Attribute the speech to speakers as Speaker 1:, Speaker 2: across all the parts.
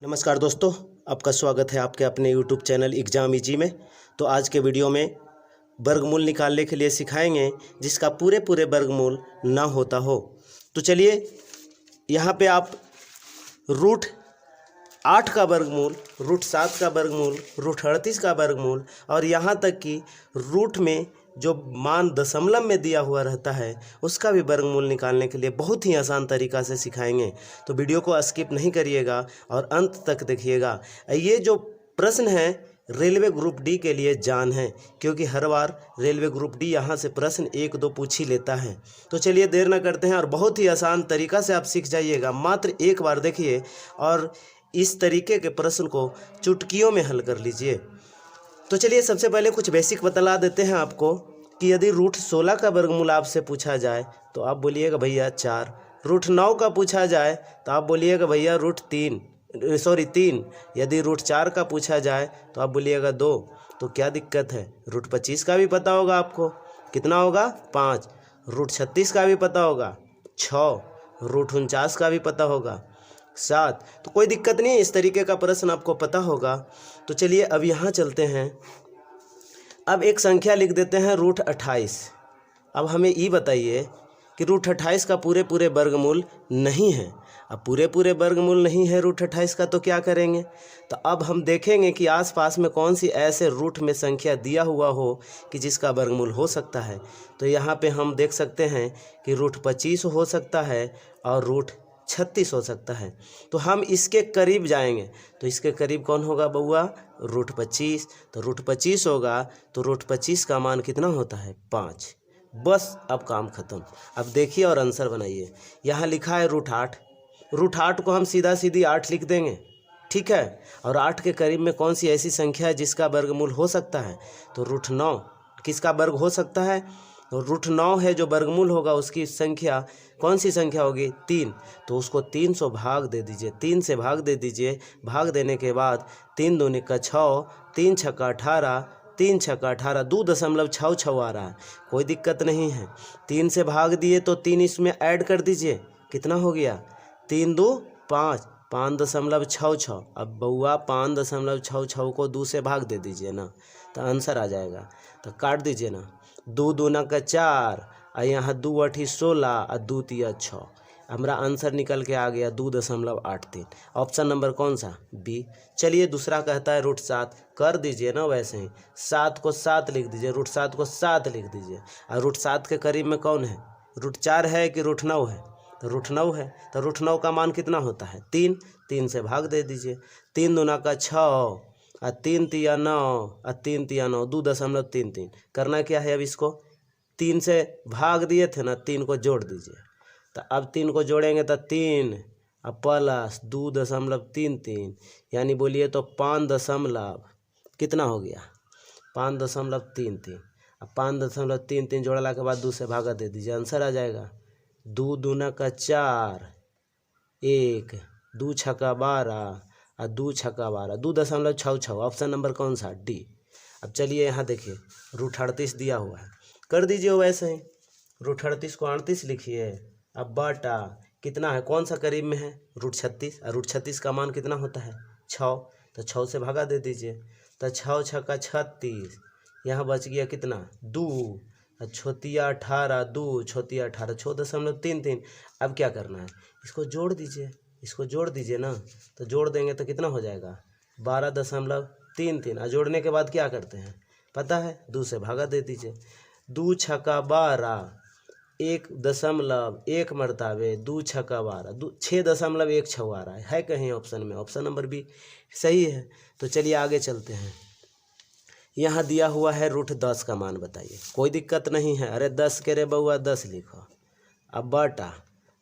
Speaker 1: नमस्कार दोस्तों, आपका स्वागत है आपके अपने YouTube चैनल एग्जाम इजी में। तो आज के वीडियो में वर्गमूल निकालने के लिए सिखाएंगे जिसका पूरे वर्गमूल ना होता हो। तो चलिए यहाँ पे आप रूट 8 का वर्गमूल, रूट 7 का वर्गमूल, रूट 38 का वर्गमूल और यहाँ तक कि रूट में जो मान दशमलव में दिया हुआ रहता है उसका भी वर्गमूल निकालने के लिए बहुत ही आसान तरीक़ा से सिखाएंगे। तो वीडियो को स्किप नहीं करिएगा और अंत तक देखिएगा। ये जो प्रश्न है रेलवे ग्रुप डी के लिए जान है, क्योंकि हर बार रेलवे ग्रुप डी यहाँ से प्रश्न 1-2 पूछ ही लेता है। तो चलिए देर न करते हैं और बहुत ही आसान तरीक़ा से आप सीख जाइएगा। मात्र एक बार देखिए और इस तरीके के प्रश्न को चुटकियों में हल कर लीजिए। तो चलिए सबसे पहले कुछ बेसिक बतला देते हैं आपको कि यदि रूट 16 का वर्गमूल आपसे पूछा जाए तो आप बोलिएगा भैया 4। रूट 9 का पूछा जाए तो आप बोलिएगा भैया रूट 3। यदि रूट 4 का पूछा जाए तो आप बोलिएगा 2। तो क्या दिक्कत है? रूट 25 का भी पता होगा आपको, कितना होगा 5। रूट 36 का भी पता होगा 6। रूट 49 का भी पता होगा 7। तो कोई दिक्कत नहीं है, इस तरीके का प्रश्न आपको पता होगा। तो चलिए अब यहाँ चलते हैं। अब एक संख्या लिख देते हैं रूट 28। अब हमें ये बताइए कि रूट 28 का पूरे वर्गमूल नहीं है। अब पूरे वर्गमूल नहीं है रूट 28 का, तो क्या करेंगे? तो अब हम देखेंगे कि आसपास में कौन सी ऐसे रूट में संख्या दिया हुआ हो कि जिसका वर्गमूल हो सकता है। तो यहाँ पे हम देख सकते हैं कि रूट 25 हो सकता है और रूट 36 हो सकता है। तो हम इसके करीब जाएंगे। तो इसके करीब कौन होगा बउआ? रूट 25। तो रूट 25 होगा तो रूट 25 का मान कितना होता है? 5। बस अब काम खत्म। अब देखिए और आंसर बनाइए। यहाँ लिखा है रूट 8। रूट 8 को हम सीधी 8 लिख देंगे, ठीक है। और 8 के करीब में कौन सी ऐसी संख्या है जिसका वर्गमूल हो सकता है? तो रूट 9। किसका वर्ग हो सकता है? तो रूट 9 है जो वर्गमूल होगा, उसकी संख्या कौन सी संख्या होगी? 3। तो उसको 300 भाग दे दीजिए, 3 से भाग दे दीजिए। भाग देने के बाद 3 दूनी का 6, 3 छक्का 18, 3 छक्का 18, 2.66 आ रहा है। कोई दिक्कत नहीं है। 3 से भाग दिए तो 3 इसमें ऐड कर दीजिए, कितना हो गया? 3 2 5, 5.66। अब बउआ 5.66 को 2 से भाग दे दीजिए ना, तो आंसर आ जाएगा। तो काट दीजिए ना। 2 दूना का 4 और यहाँ 2 8 16 और 2 3 6। हमारा आंसर निकल के आ गया 2.83। ऑप्शन नंबर कौन सा? बी। चलिए दूसरा कहता है रूट 7। कर दीजिए ना वैसे ही, 7 को 7 लिख दीजिए, रूट 7 को 7 लिख दीजिए। और रूट 7 के करीब में कौन है? रूट 4 है कि रूट 9 है? तो रूट 9 है। तो रूट 9 का मान कितना होता है? 3। 3 से भाग दे दीजिए। 3 दूना का 6 और 3 तिया 9 और 3 तिया 9, 2.33। करना क्या है? अब इसको 3 से भाग दिए थे ना, 3 को जोड़ दीजिए। तो अब 3 को जोड़ेंगे तो 3 और प्लस 2.33, यानी बोलिए तो 5 कितना हो गया? 5.33। अब 5.33 जोड़ला के बाद 2 से भागा दे दीजिए, आंसर आ जाएगा। 2 दूना का 4, 1, 2 छक्का 12 और 2 छक्का 12, 2.66। ऑप्शन नंबर कौन सा? डी। अब चलिए यहाँ देखिए, रूट 38 दिया हुआ है, कर दीजिए वैसे ही। रूट 38 को 38 लिखिए। अब बाटा कितना है, कौन सा करीब में है? रूट 36। और रूट 36 का मान कितना होता है? 6। तो 6 से भागा दे दीजिए। तो 6 छक्का 36, यहाँ बच गया कितना? 2। छोतिया 18, 2 छोतिया 18, 6.33। अब क्या करना है? इसको जोड़ दीजिए, इसको जोड़ दीजिए ना। तो जोड़ देंगे तो कितना हो जाएगा? 12.33। और जोड़ने के बाद क्या करते हैं पता है? 2 से भागा दे दीजिए। 2 छक्का 12, 1.1 मरताबे 2 छक्का 12, 6.16 आ रहा है कहीं ऑप्शन में? ऑप्शन नंबर बी सही है। तो चलिए आगे चलते हैं। यहाँ दिया हुआ है रूट 10 का मान बताइए। कोई दिक्कत नहीं है। अरे 10 के रे बउआ 10 लिखो। अब बटा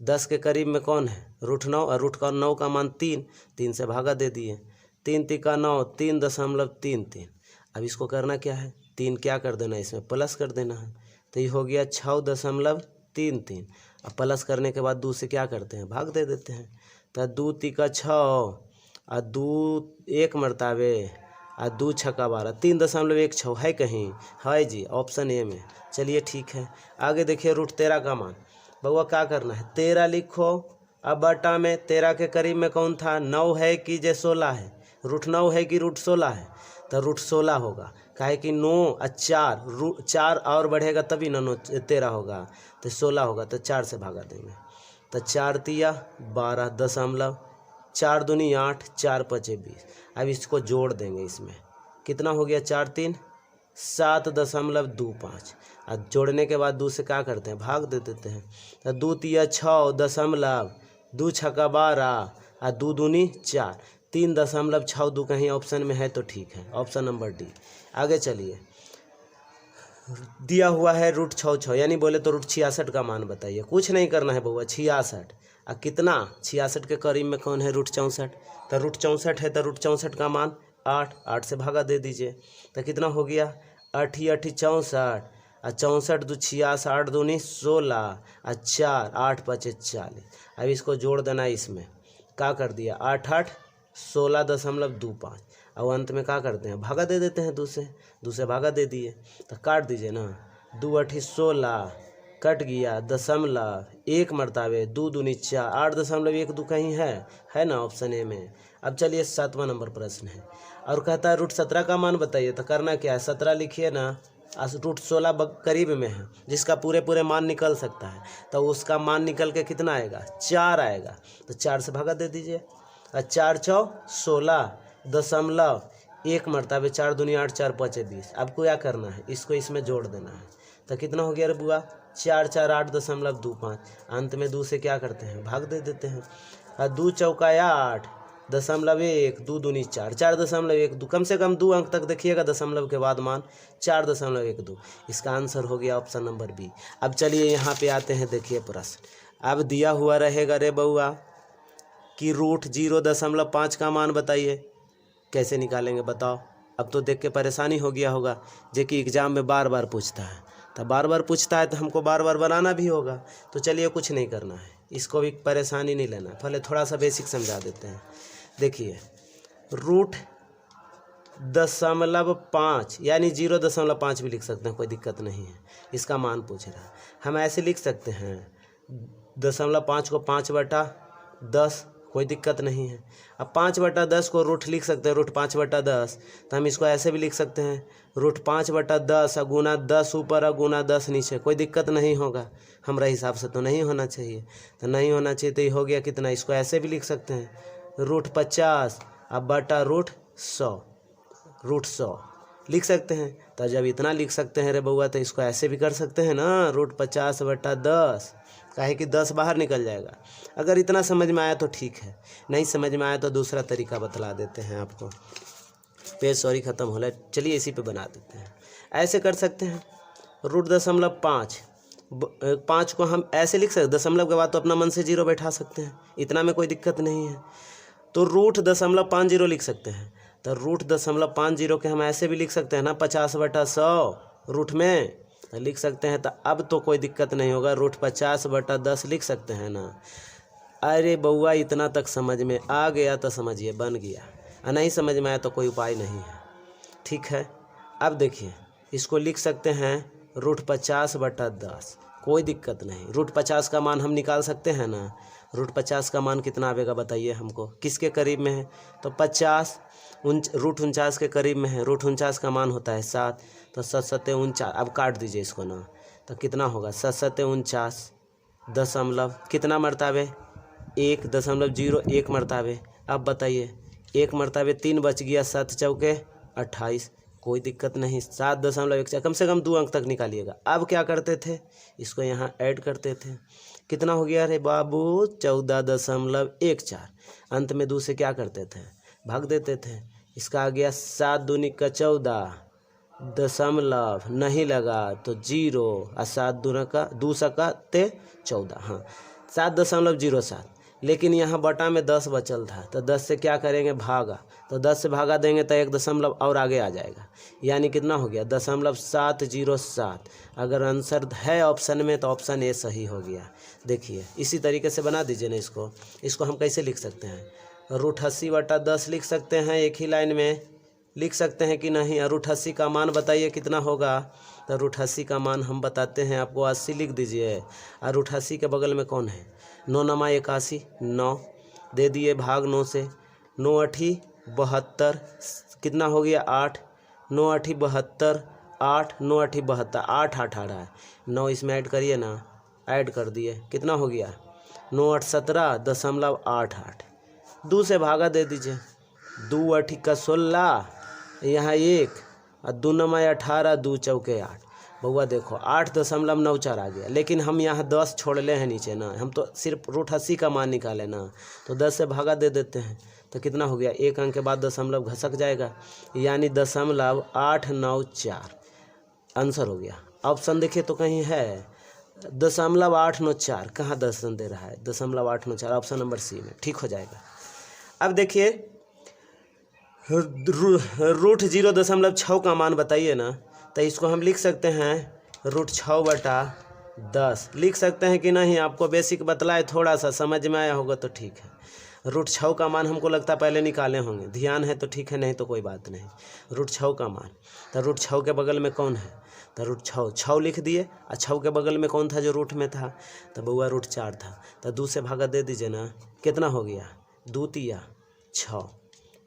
Speaker 1: 10 के करीब में कौन है? रूट 9। और रूट का 9 का मान 3। 3 से भागा दे दिए। 3 तिका 9, 3.33। अब इसको करना क्या है? 3 क्या कर देना है? इसमें प्लस कर देना है। तो ये हो गया 6.33। अब प्लस करने के बाद 2 से क्या करते हैं? भाग दे देते हैं। तो 2 तिका 6 और 2 1 मरताबे और 2 छक्का 12, 3.16 है कहीं? है जी, ऑप्शन ए में। चलिए ठीक है, आगे देखिए रूट 13 का मान। बउआ क्या करना है? 13 लिखो अब बटा में 13 के करीब में कौन था, 9 है कि जे 16 है, रूट 9 है कि रूट 16 है, तो रूट 16 होगा। काहे कि 9 और 4 और बढ़ेगा तभी ना 9 13 होगा, तो 16 होगा, तो 4 से भागा देंगे। तो 4 तिया 12 दशमलव 4 दूनी 8 4 पचे 20। अब इसको जोड़ देंगे, इसमें कितना हो गया, 4 3 7.25। और जोड़ने के बाद 2 से क्या करते हैं, भाग दे देते हैं। तो 2 तिया 6 दशमलव 2 छक्का 12 और 2 दूनी 4 3.62 कहीं ऑप्शन में है तो ठीक है, ऑप्शन नंबर डी। आगे चलिए, दिया हुआ है रूट 66, यानी बोले तो रूट 66 का मान बताइए। कुछ नहीं करना है बउआ, 66 और कितना 66 के करीब में कौन है, रूट 64। तो रूट 64 है तो रूट 64 का मान 8 से भागा दे दीजिए। तो कितना हो गया, 8 8 64 और 64 2 86 8 दूनी 16 और 4 8 5 40। अब इसको जोड़ देना, इसमें क्या कर दिया, 8 8 16.25 और अंत में क्या करते हैं, भागा दे देते हैं 2 से भागा दे दिए। तो काट दीजिए ना, 2 8 16 कट गया, दशमलव 1 मरतावे 2 दूनी 4 8.12 कहीं है ना ऑप्शन ए में। अब चलिए 7वां नंबर प्रश्न है और कहता है रूट 17 का मान बताइए। तो करना क्या है, 17 लिखिए ना, रूट 16 करीब में है जिसका पूरे मान निकल सकता है, तो उसका मान निकल के कितना आएगा, 4 आएगा। तो 4 से भागा दे दीजिए, 4 4 16.1 मरतावे 4 दूनी 8 4 5 20। आपको क्या करना है, इसको इसमें जोड़ देना है। तो कितना हो गया रे बुआ, 4 4 8.25। अंत में 2 से क्या करते हैं, भाग दे देते हैं। और 2 चौका 8.1 2 दूनी 4 4.12। कम से कम 2 अंक तक देखिएगा दशमलव के बाद मान 4.12। इसका आंसर हो गया ऑप्शन नंबर बी। अब चलिए यहाँ पे आते हैं, देखिए प्रश्न। अब दिया हुआ रहेगा रे बउआ कि रूट 0.5 का मान बताइए। कैसे निकालेंगे बताओ। अब तो देख के परेशानी हो गया होगा, जो कि एग्ज़ाम में बार बार पूछता है। तो बार बार पूछता है तो हमको बार बार बनाना भी होगा। तो चलिए कुछ नहीं करना है, इसको भी परेशानी नहीं लेना, पहले थोड़ा सा बेसिक समझा देते हैं। देखिए रूट 0.5 यानी 0.5 भी लिख सकते हैं, कोई दिक्कत नहीं है। इसका मान पूछ रहा है, हम ऐसे लिख सकते हैं 0.5 को 5/10, कोई दिक्कत नहीं है। अब 5/10 को रूट लिख सकते हैं, रूट 5/10। तो हम इसको ऐसे भी लिख सकते हैं, रूट 5/10 और गुना 10 ऊपर और गुना 10 नीचे, कोई दिक्कत नहीं होगा। हमारे हिसाब से तो नहीं होना चाहिए, तो नहीं होना चाहिए। तो ये हो गया कितना, इसको ऐसे भी लिख सकते हैं, रूट 50 अब बटा रूट 100 लिख सकते हैं। तो जब इतना लिख सकते हैं रे बउआ, तो इसको ऐसे भी कर सकते हैं ना, रूट 50/10, काहे कि 10 बाहर निकल जाएगा। अगर इतना समझ में आया तो ठीक है, नहीं समझ में आया तो दूसरा तरीका बतला देते हैं आपको। पेज सॉरी ख़त्म हो रहा है, चलिए इसी पे बना देते हैं। ऐसे कर सकते हैं, रूट 0.5 को हम ऐसे लिख सकते, दशमलव के बाद तो अपना मन से 0 बैठा सकते हैं, इतना में कोई दिक्कत नहीं है। तो रूट 0.50 लिख सकते हैं। तो रूट 0.50 के हम ऐसे भी लिख सकते हैं ना, 50/100 रूट में लिख सकते हैं। तो अब तो कोई दिक्कत नहीं होगा, रूट 50/10 लिख सकते हैं ना। अरे बउआ इतना तक समझ में आ गया तो समझिए बन गया, और नहीं समझ में आया तो कोई उपाय नहीं है, ठीक है। अब देखिए इसको लिख सकते हैं रूट 50/10, कोई दिक्कत नहीं। रूट 50 का मान हम निकाल सकते हैं ना। रूट 50 का मान कितना आएगा बताइए हमको, किसके करीब में है, तो 50 रूट 49 के करीब में है। रूट 49 का मान होता है 7, तो 7 7 49। अब काट दीजिए इसको ना, तो कितना होगा, 7 7 49 दशमलव कितना मरतावे 1.01 मरतावे। अब बताइए 1 मरतावे 3 बच गया, 7 चौके 28, कोई दिक्कत नहीं। 7.14 कम से कम 2 अंक तक निकालिएगा। अब क्या करते थे, इसको यहाँ ऐड करते थे, कितना हो गया रे बाबू 14.14। अंत में 2 से क्या करते थे, भाग देते थे। इसका आ गया 7 दूनी का 14, दशमलव नहीं लगा तो 0 और 7 दूना का 2 सका 14, हाँ 7.07। लेकिन यहाँ बटा में 10 बचल था, तो 10 से क्या करेंगे, भागा। तो 10 से भागा देंगे तो 1 दशमलव और आगे आ जाएगा, यानी कितना हो गया 0.707। अगर आंसर है ऑप्शन में तो ऑप्शन ए सही हो गया। देखिए इसी तरीके से बना दीजिए ना इसको हम कैसे लिख सकते हैं, रूट 80/10 लिख सकते हैं एक ही लाइन में, लिख सकते हैं कि नहीं। रूट 80 का मान बताइए कितना होगा। तो रूट 80 का मान हम बताते हैं आपको, 80 लिख दीजिए। और रूट 80 के बगल में कौन है, 9 नमा 81, 9 दे दिए भाग 9 से, 9 8 72, कितना हो गया 8, 9 8 72, 8 9 8 72, 8 8 आ रहा है, 9 इसमें ऐड करिए ना, ऐड कर दिए, कितना हो गया 9 8 17.88। 2 से भागा दे दीजिए, 2 8 का 16, यहाँ 1 और 2 नमा 18, 2 चौके 8। बउआ देखो 8.94 आ गया, लेकिन हम यहाँ 10 छोड़ ले हैं नीचे ना, हम तो सिर्फ रूट 80 का मान निकाले ना, तो 10 से भागा दे देते हैं। तो कितना हो गया, एक अंक के बाद दशमलव घसक जाएगा, यानी 0.894 आंसर हो गया। ऑप्शन देखिए तो कहीं है 0.894, कहाँ दर्शन दे रहा है 0.894, ऑप्शन नंबर सी में ठीक हो जाएगा। अब देखिए रूट 0.6 का मान बताइए ना, तो इसको हम लिख सकते हैं रूट 6/10 लिख सकते हैं कि नहीं। आपको बेसिक बतलाए, थोड़ा सा समझ में आया होगा तो ठीक है। रूट 6 का मान हमको लगता है पहले निकाले होंगे, ध्यान है तो ठीक है, नहीं तो कोई बात नहीं। रूट 6 का मान, तो रूट 6 के बगल में कौन है, तो रूट 6 लिख दिए। और 6 के बगल में कौन था जो रूट में था, तो बउआ रूट 4 था। तो 2 से भागा दे दीजिए ना, कितना हो गया 2 3 6,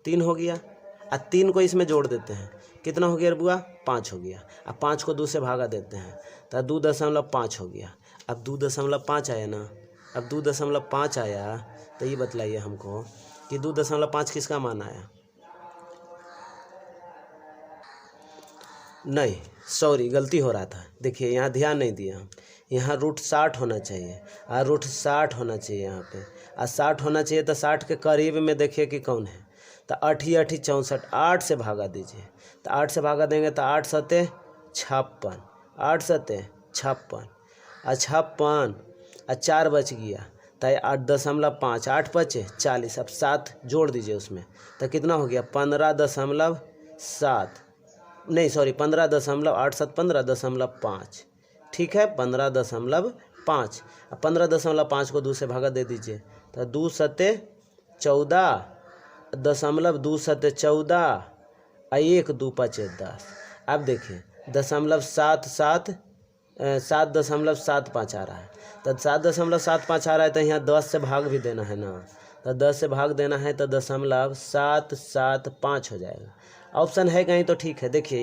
Speaker 1: 3 हो गया। और 3 को इसमें जोड़ देते हैं, कितना हो गया बुआ 5 हो गया। अब 5 को 2 से भागा देते हैं, तो 2.5 हो गया। अब 2.5 आया ना, अब 2.5 आया, तो ये बतलाइए हमको कि 2.5 किसका मान आया। नहीं सॉरी, गलती हो रहा था, देखिए यहाँ ध्यान नहीं दिया हम, यहाँ रूट 60 होना चाहिए और रूट 60 होना चाहिए यहाँ पे, और 60 होना चाहिए। तो 60 के करीब में देखिए कि कौन है, तो 8 8 64, 8 से भागा दीजिए। तो 8 से भागा देंगे तो 8 7 56, 8 7 56 और 56 और 4 बच गया, तो 8.5, 8 5 40, अब 7 जोड़ दीजिए उसमें, तो कितना हो गया 15.7, नहीं सॉरी 15.87, 15.5, ठीक है 15.5। अब 15.5 को 2 से भागा दे दीजिए, तो 2 7 14.2 7 14 और 1 2 5 10। अब देखिए 7.75 आ रहा है, तो 7.75 आ रहा है, तो यहाँ 10 से भाग भी देना है ना, तो 10 से भाग देना है, तो 0.775 हो जाएगा। ऑप्शन है कहीं तो ठीक है। देखिए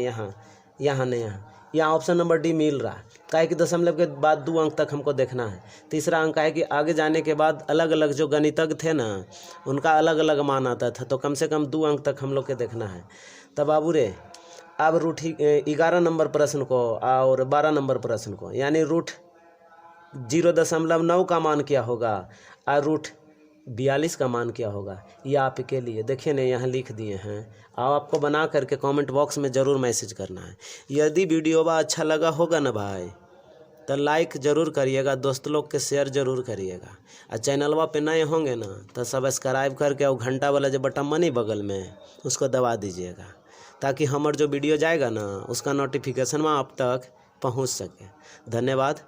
Speaker 1: यहाँ नहीं, यहाँ ऑप्शन नंबर डी मिल रहा है, काहे कि दशमलव के बाद 2 अंक तक हमको देखना है। तीसरा अंक है कि आगे जाने के बाद अलग अलग जो गणितज्ञ थे ना, उनका अलग अलग मान आता था, तो कम से कम 2 अंक तक हम लोग के देखना है। तब बाबू रे, अब रूट 11 नंबर प्रश्न को और 12 नंबर प्रश्न को, यानी रूट 0.9 का मान क्या होगा और रूट 42 का मान क्या होगा, ये आपके लिए देखिए ना यहाँ लिख दिए हैं। आपको बना करके कमेंट बॉक्स में ज़रूर मैसेज करना है। यदि वीडियो अच्छा लगा होगा ना भाई, तो लाइक ज़रूर करिएगा, दोस्त लोग के शेयर ज़रूर करिएगा, और चैनलवा पे नए होंगे ना तो सब्सक्राइब करके और घंटा वाला जो बटन मनी बगल में उसको दबा दीजिएगा, ताकि हमारा जो वीडियो जाएगा ना उसका नोटिफिकेशन में आप तक पहुंच सके। धन्यवाद।